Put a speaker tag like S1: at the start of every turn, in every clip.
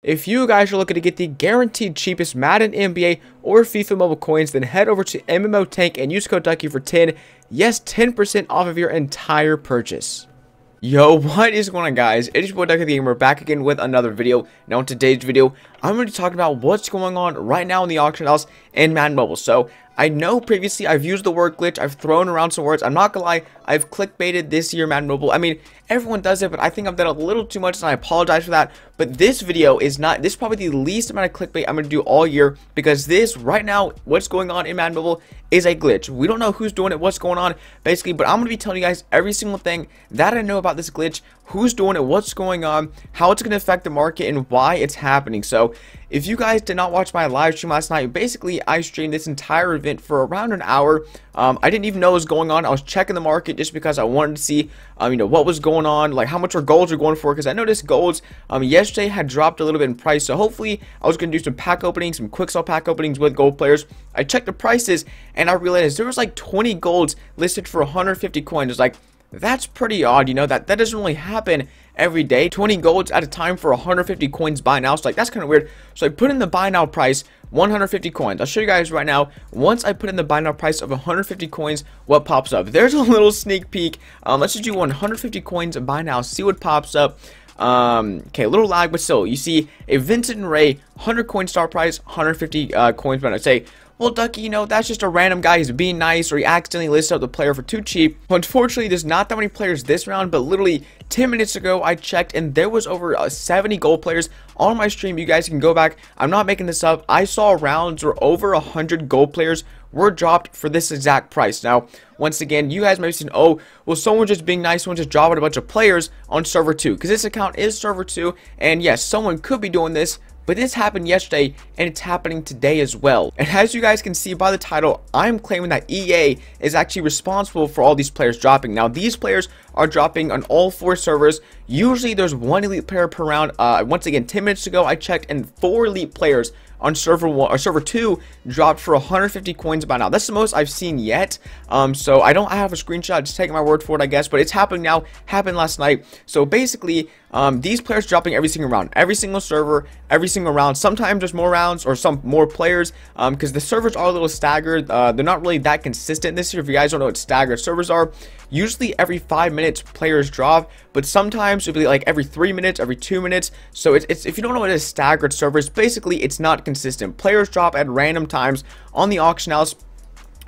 S1: If you guys are looking to get the guaranteed cheapest Madden NBA or FIFA mobile coins, then head over to MMO Tank and use code Ducky for 10. Yes, 10% off of your entire purchase. Yo, what is going on, guys? It is your boy DuckyTheGamer back again with another video. Now in today's video, I'm going to be talking about what's going on right now in the auction house and Madden Mobile. So I know previously I've used the word glitch, I've thrown around some words. I'm not gonna lie, I've clickbaited this year Madden Mobile. I mean, everyone does it, but I think I've done a little too much and I apologize for that. But this video is not, this is probably the least amount of clickbait I'm gonna do all year, because this right now, what's going on in Madden Mobile is a glitch. We don't know who's doing it, what's going on basically, but I'm gonna be telling you guys every single thing that I know about this glitch, who's doing it, what's going on, how it's gonna affect the market, and why it's happening. So if you guys did not watch my live stream last night, basically I streamed this entire event for around an hour. I didn't even know what was going on. I was checking the market just because I wanted to see, what was going on, like how much our golds are going for, because I noticed golds yesterday had dropped a little bit in price. So hopefully I was going to do some pack openings, some quick sell pack openings with gold players. I checked the prices and I realized there was like 20 golds listed for 150 coins. It's like, that's pretty odd, that doesn't really happen every day. 20 golds at a time for 150 coins buy now. So like, that's kind of weird. So I put in the buy now price, 150 coins. I'll show you guys right now. Once I put in the buy now price of 150 coins, what pops up? There's a little sneak peek. Let's just do 150 coins buy now, see what pops up. Okay, a little lag, but still, you see a Vincent and Ray 100 coin start price, 150 coins. But I say, well, Ducky, that's just a random guy. He's being nice, or he accidentally listed up the player for too cheap. Unfortunately, there's not that many players this round, but literally 10 minutes ago, I checked, and there was over 70 gold players on my stream. You guys can go back. I'm not making this up. I saw rounds where over 100 gold players were dropped for this exact price. Now, once again, you guys may be saying, oh, well, someone just being nice, someone just dropping a bunch of players on server 2, because this account is server 2, and yes, someone could be doing this. But this happened yesterday, and it's happening today as well. And as you guys can see by the title, I'm claiming that EA is actually responsible for all these players dropping. Now, these players are dropping on all 4 servers. Usually, there's 1 elite player per round. Once again, 10 minutes ago, I checked, and 4 elite players on server 1 or server 2 dropped for 150 coins by now. That's the most I've seen yet. So I have a screenshot, just taking my word for it, I guess, but it's happening now, happened last night. So basically, these players dropping every single round, every single server, every single round. Sometimes there's more rounds or some more players, because the servers are a little staggered. They're not really that consistent this year. If you guys don't know what staggered servers are, usually every 5 minutes players drop, but sometimes it'll be like every 3 minutes, every 2 minutes. So it's if you don't know what a staggered server is, basically it's not consistent. Players drop at random times on the auction house.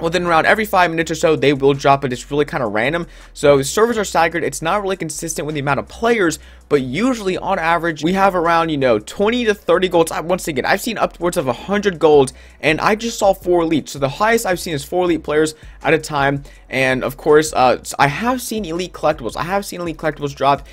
S1: Within around every 5 minutes or so, they will drop it. It's really kind of random. So servers are staggered. It's not really consistent with the amount of players, but usually on average, we have around, 20 to 30 golds. Once again, I've seen upwards of 100 golds, and I just saw 4 elites. So the highest I've seen is 4 elite players at a time. And of course, I have seen elite collectibles. I have seen elite collectibles drop.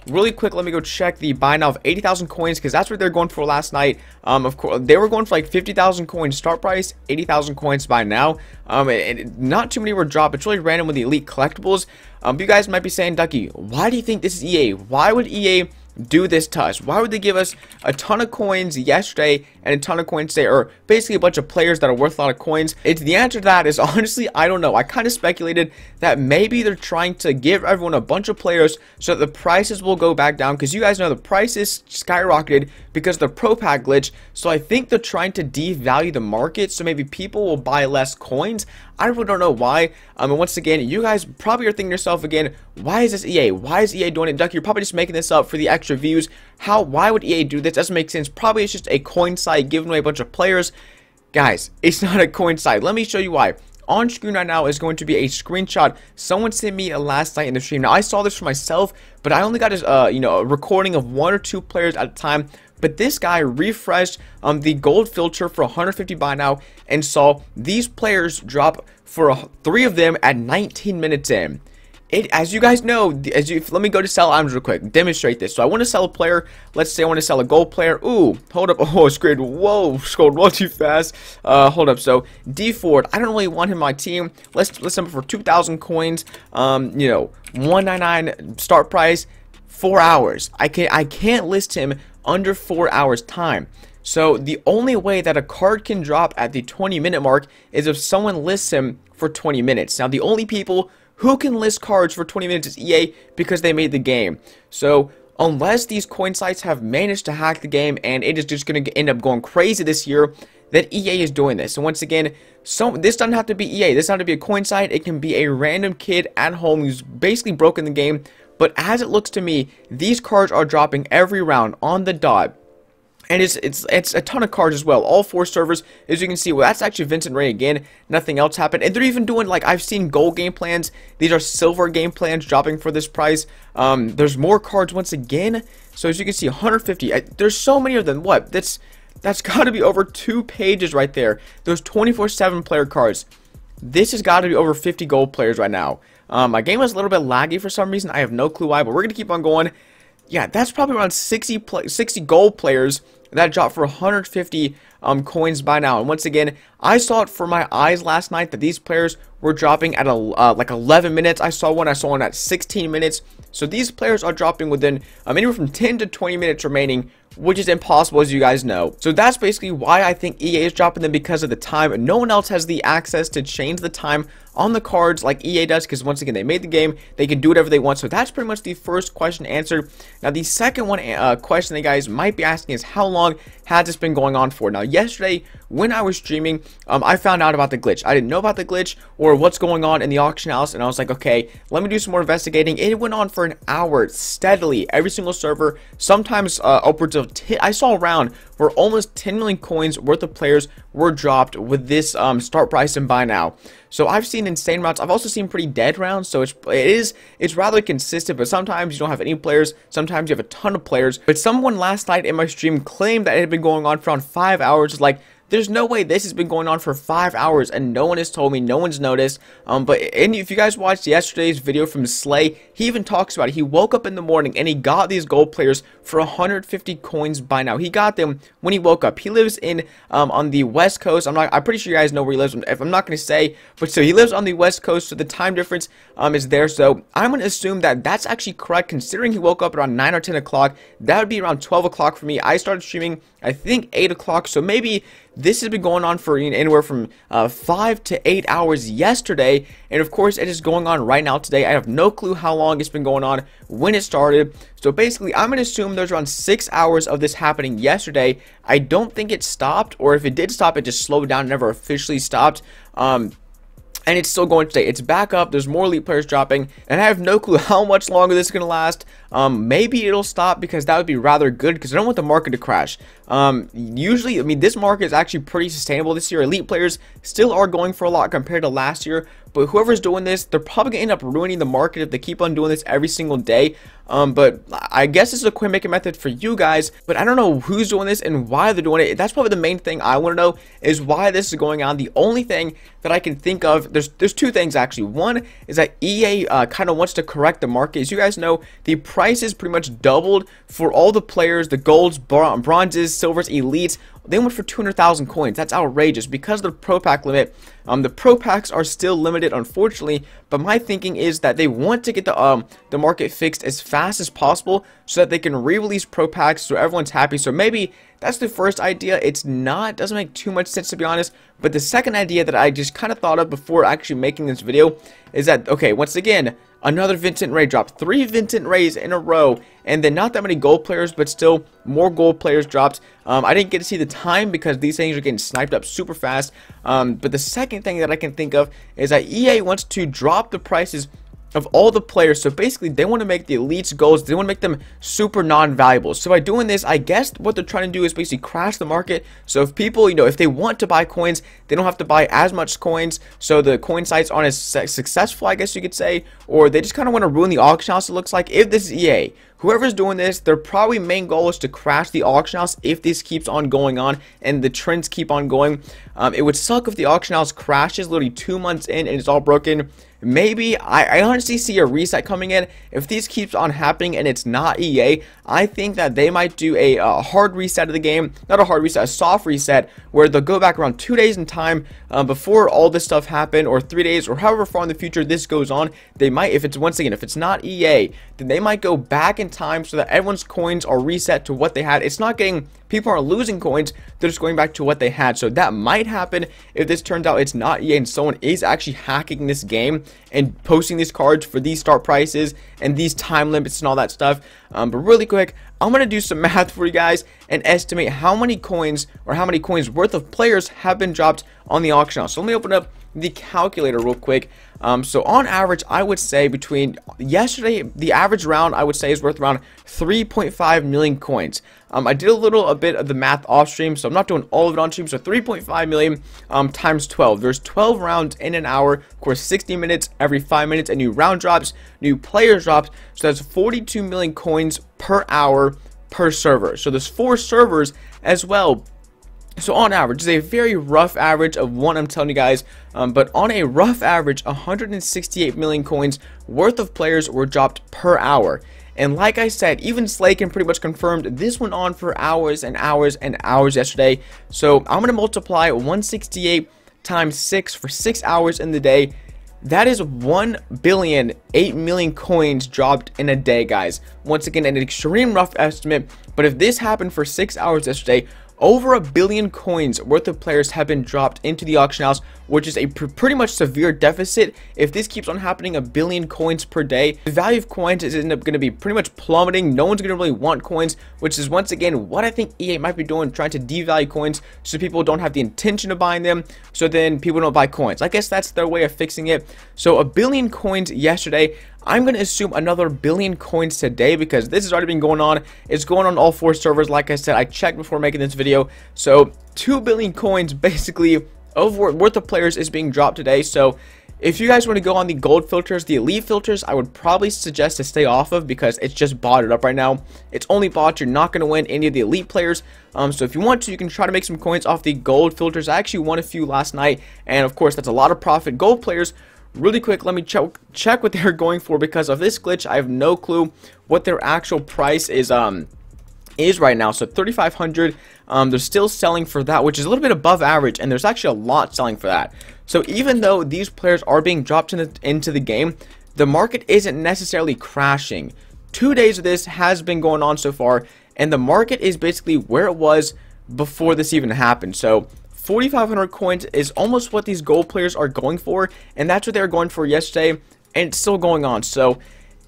S1: Really quick, let me go check the buy now of 80,000 coins, because that's what they're going for last night. Of course, they were going for like 50,000 coins start price, 80,000 coins buy now. And not too many were dropped. It's really random with the elite collectibles. You guys might be saying, Ducky, why do you think this is EA? Why would EA do this to us? Why would they give us a ton of coins yesterday and a ton of coins today, or basically a bunch of players that are worth a lot of coins? The answer to that is, honestly, I don't know. I kind of speculated that maybe they're trying to give everyone a bunch of players so that the prices will go back down, because you guys know the prices skyrocketed because of the pro pack glitch. So I think they're trying to devalue the market, so maybe people will buy less coins. I really don't know why. And once again, you guys probably are thinking to yourself again, why is this EA? Why is EA doing it? Ducky, you're probably just making this up for the extra views. Why would EA do this? Doesn't make sense. Probably it's just a coin site giving away a bunch of players. Guys, it's not a coin site. Let me show you why. On screen right now is going to be a screenshot someone sent me last night in the stream. Now, I saw this for myself, but I only got a recording of 1 or 2 players at a time. But this guy refreshed the gold filter for 150 buy now and saw these players drop for 3 of them at 19 minutes in. As you guys know, let me go to sell items real quick, demonstrate this. So I want to sell a player. Let's say I want to sell a gold player. Ooh, hold up. Oh, screwed. Whoa, scrolled way too fast. Hold up. So D Ford, I don't really want him on my team. Let's list him for 2,000 coins. 199 start price, 4 hours. I can't list him under 4 hours time. So the only way that a card can drop at the 20-minute mark is if someone lists him for 20 minutes. Now, the only people who can list cards for 20 minutes is EA, because they made the game. So unless these coin sites have managed to hack the game and it is just going to end up going crazy this year, that EA is doing this. So once again, this doesn't have to be EA. This doesn't have to be a coin site. It can be a random kid at home who's basically broken the game. But as it looks to me, these cards are dropping every round on the dot. And it's a ton of cards as well. All 4 servers, as you can see. Well, that's actually Vincent Ray again. Nothing else happened. And they're even doing, like, I've seen gold game plans. These are silver game plans dropping for this price. There's more cards once again. So as you can see, 150. There's so many of them. What? That's got to be over 2 pages right there. Those 24/7 player cards. This has got to be over 50 gold players right now. My game was a little bit laggy for some reason. I have no clue why, but we're going to keep on going. Yeah, that's probably around 60 gold players that dropped for 150 coins by now. And once again, I saw it for my eyes last night that these players were dropping at like 11 minutes. I saw one at 16 minutes. So these players are dropping within anywhere from 10 to 20 minutes remaining, which is impossible, as you guys know. So that's basically why I think EA is dropping them, because of the time. No one else has the access to change the time on the cards like EA does, because once again, they made the game. They can do whatever they want. So that's pretty much the first question answered. Now, the second one question that you guys might be asking is, how long has this been going on for? Now, yesterday, when I was streaming, I found out about the glitch. I didn't know about the glitch or what's going on in the auction house, and I was like, okay, let me do some more investigating. It went on for an hour steadily, every single server, sometimes upwards of I saw around where almost 10 million coins worth of players were dropped with this start price and buy now. So I've seen insane rounds. I've also seen pretty dead rounds. So it's rather consistent, but sometimes you don't have any players. Sometimes you have a ton of players. But someone last night in my stream claimed that it had been going on for around 5 hours. Like, there's no way this has been going on for 5 hours and no one has told me, no one's noticed. But if you guys watched yesterday's video from Slay, he even talks about it. He woke up in the morning and he got these gold players for 150 coins by now. He got them when he woke up. He lives in on the West Coast. I'm pretty sure you guys know where he lives. If I'm not going to say, but so he lives on the West Coast, so the time difference is there. So I'm going to assume that that's actually correct, considering he woke up around 9 or 10 o'clock. That would be around 12 o'clock for me. I started streaming, I think, 8 o'clock. So maybe this has been going on for anywhere from 5 to 8 hours yesterday, and of course it is going on right now today. I have no clue how long it's been going on, when it started. So basically, I'm going to assume there's around 6 hours of this happening yesterday. I don't think it stopped, or if it did stop, it just slowed down, never officially stopped. And it's still going today. It's back up. There's more elite players dropping, and I have no clue how much longer this is going to last. Maybe it'll stop, because that would be rather good, because I don't want the market to crash. Usually, I mean, this market is actually pretty sustainable this year. Elite players still are going for a lot compared to last year, but whoever's doing this, they're probably going to end up ruining the market if they keep on doing this every single day. But I guess this is a coin making method for you guys, but I don't know who's doing this and why they're doing it. That's probably the main thing I want to know, is why this is going on. The only thing that I can think of, there's 2 things actually. One is that EA kind of wants to correct the market. As you guys know, the prices pretty much doubled for all the players, the golds, bronzes, silvers, elites. They went for 200,000 coins. That's outrageous because of the pro pack limit. The pro packs are still limited, unfortunately, but my thinking is that they want to get the market fixed as fast as possible so that they can re-release pro packs so everyone's happy. So maybe that's the first idea. It doesn't make too much sense, to be honest. But the second idea that I just kind of thought of before actually making this video is that, okay, once again, another Vincent Ray dropped. 3 Vincent Rays in a row, and then not that many gold players, but still more gold players dropped. I didn't get to see the time because these things are getting sniped up super fast. But the second thing that I can think of is that EA wants to drop the prices of all the players. So basically, they want to make the elites golds, they want to make them super non-valuable. So by doing this, I guess what they're trying to do is basically crash the market. So if people, if they want to buy coins, they don't have to buy as much coins. So the coin sites aren't as successful, I guess you could say, or they just kind of want to ruin the auction house. It looks like, if this is EA, whoever's doing this, their probably main goal is to crash the auction house if this keeps on going on and the trends keep on going. It would suck if the auction house crashes literally 2 months in and it's all broken. Maybe, I honestly see a reset coming in. If this keeps on happening and it's not EA, I think that they might do a hard reset of the game. Not a hard reset, a soft reset, where they'll go back around 2 days in time before all this stuff happened, or 3 days, or however far in the future this goes on. They might, if it's not EA, then they might go back in time so that everyone's coins are reset to what they had. It's not getting people aren't losing coins, they're just going back to what they had. So that might happen if this turns out it's not EA and someone is actually hacking this game and posting these cards for these start prices and these time limits and all that stuff. But really quick, I'm going to do some math for you guys and estimate how many coins or how many coins worth of players have been dropped on the auction house. So let me open up the calculator real quick. So on average, I would say between yesterday, the average round I would say is worth around 3.5 million coins. I did a bit of the math off stream, so I'm not doing all of it on stream. So 3.5 million times 12. There's 12 rounds in an hour. Of course, 60 minutes every 5 minutes. A new round drops, new players drops. So that's 42 million coins per hour per server. So there's 4 servers as well. So on average, it's a very rough average of one, I'm telling you guys, but on a rough average, 168 million coins worth of players were dropped per hour. And like I said, even Slaken pretty much confirmed this went on for hours and hours and hours yesterday. So I'm going to multiply 168 times 6 for 6 hours in the day. That is 1,008,000,000 coins dropped in a day, guys. Once again, an extreme rough estimate, but if this happened for 6 hours yesterday, over 1 billion coins worth of players have been dropped into the auction house, which is a pretty much severe deficit. If this keeps on happening, 1 billion coins per day, the value of coins is end up going to be pretty much plummeting. No one's going to really want coins, which is once again what I think EA might be doing, trying to devalue coins so people don't have the intention of buying them, so then people don't buy coins. I guess that's their way of fixing it. So 1 billion coins yesterday. I'm going to assume another 1 billion coins today because this has already been going on. It's going on all 4 servers. Like I said, I checked before making this video. So 2 billion coins basically worth of players is being dropped today. So if you guys want to go on the gold filters, the elite filters, I would probably suggest to stay off of because it's just botted up right now. It's only bots. You're not going to win any of the elite players. So if you want to, you can try to make some coins off the gold filters. I actually won a few last night, and of course that's a lot of profit. Gold players, really quick, let me check what they're going for because of this glitch. I have no clue what their actual price is right now. So 3,500. They're still selling for that, which is a little bit above average, and there's actually a lot selling for that. So even though these players are being dropped into the game, the market isn't necessarily crashing. 2 days of this has been going on so far, and the market is basically where it was before this even happened. So 4,500 coins is almost what these gold players are going for, and that's what they were going for yesterday, and it's still going on. So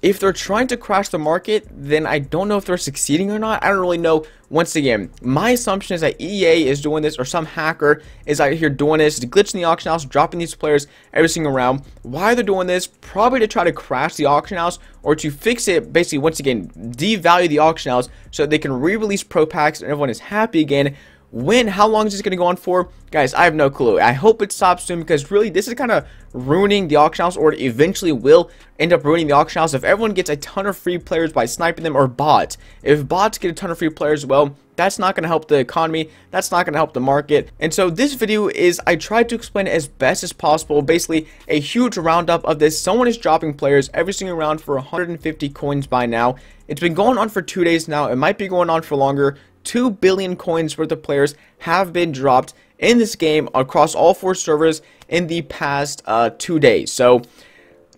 S1: if they're trying to crash the market, then I don't know if they're succeeding or not. I don't really know. Once again, my assumption is that EA is doing this, or some hacker is out here doing this, glitching the auction house, dropping these players every single round. Why they're doing this? Probably to try to crash the auction house, or to fix it, basically, once again, devalue the auction house so that they can re-release pro packs and everyone is happy again. When? How long is this going to go on for? Guys, I have no clue. I hope it stops soon because really this is kind of ruining the auction house, or it eventually will end up ruining the auction house if everyone gets a ton of free players by sniping them, or bots. If bots get a ton of free players, well, that's not going to help the economy. That's not going to help the market. And so this video is, I tried to explain it as best as possible. Basically, a huge roundup of this. Someone is dropping players every single round for 150 coins by now. It's been going on for 2 days now. It might be going on for longer. 2 billion coins worth of players have been dropped in this game across all 4 servers in the past 2 days. So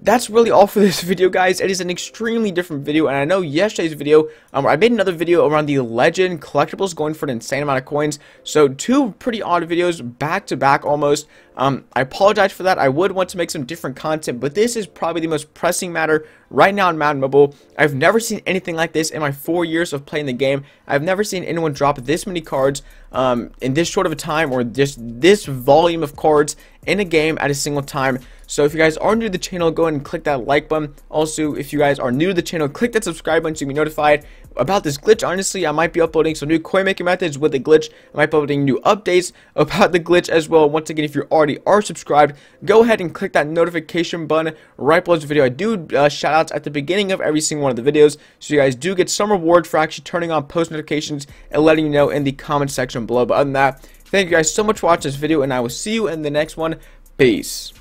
S1: that's really all for this video, guys. It is an extremely different video, and I know yesterday's video, I made another video around the legend collectibles going for an insane amount of coins. So 2 pretty odd videos back to back almost. I apologize for that. I would want to make some different content, but this is probably the most pressing matter right now in Madden Mobile. I've never seen anything like this in my 4 years of playing the game. I've never seen anyone drop this many cards in this short of a time, or just this volume of cards in a game at a single time. So if you guys are new to the channel, go ahead and click that like button. Also, if you guys are new to the channel, click that subscribe button so you can be notified about this glitch. Honestly, I might be uploading some new coin making methods with the glitch. I might be uploading new updates about the glitch as well. Once again, if you already are subscribed, go ahead and click that notification button right below this video. I do shout outs at the beginning of every single one of the videos, so you guys do get some reward for actually turning on post notifications and letting you know in the comment section below. But other than that, thank you guys so much for watching this video, and I will see you in the next one. Peace.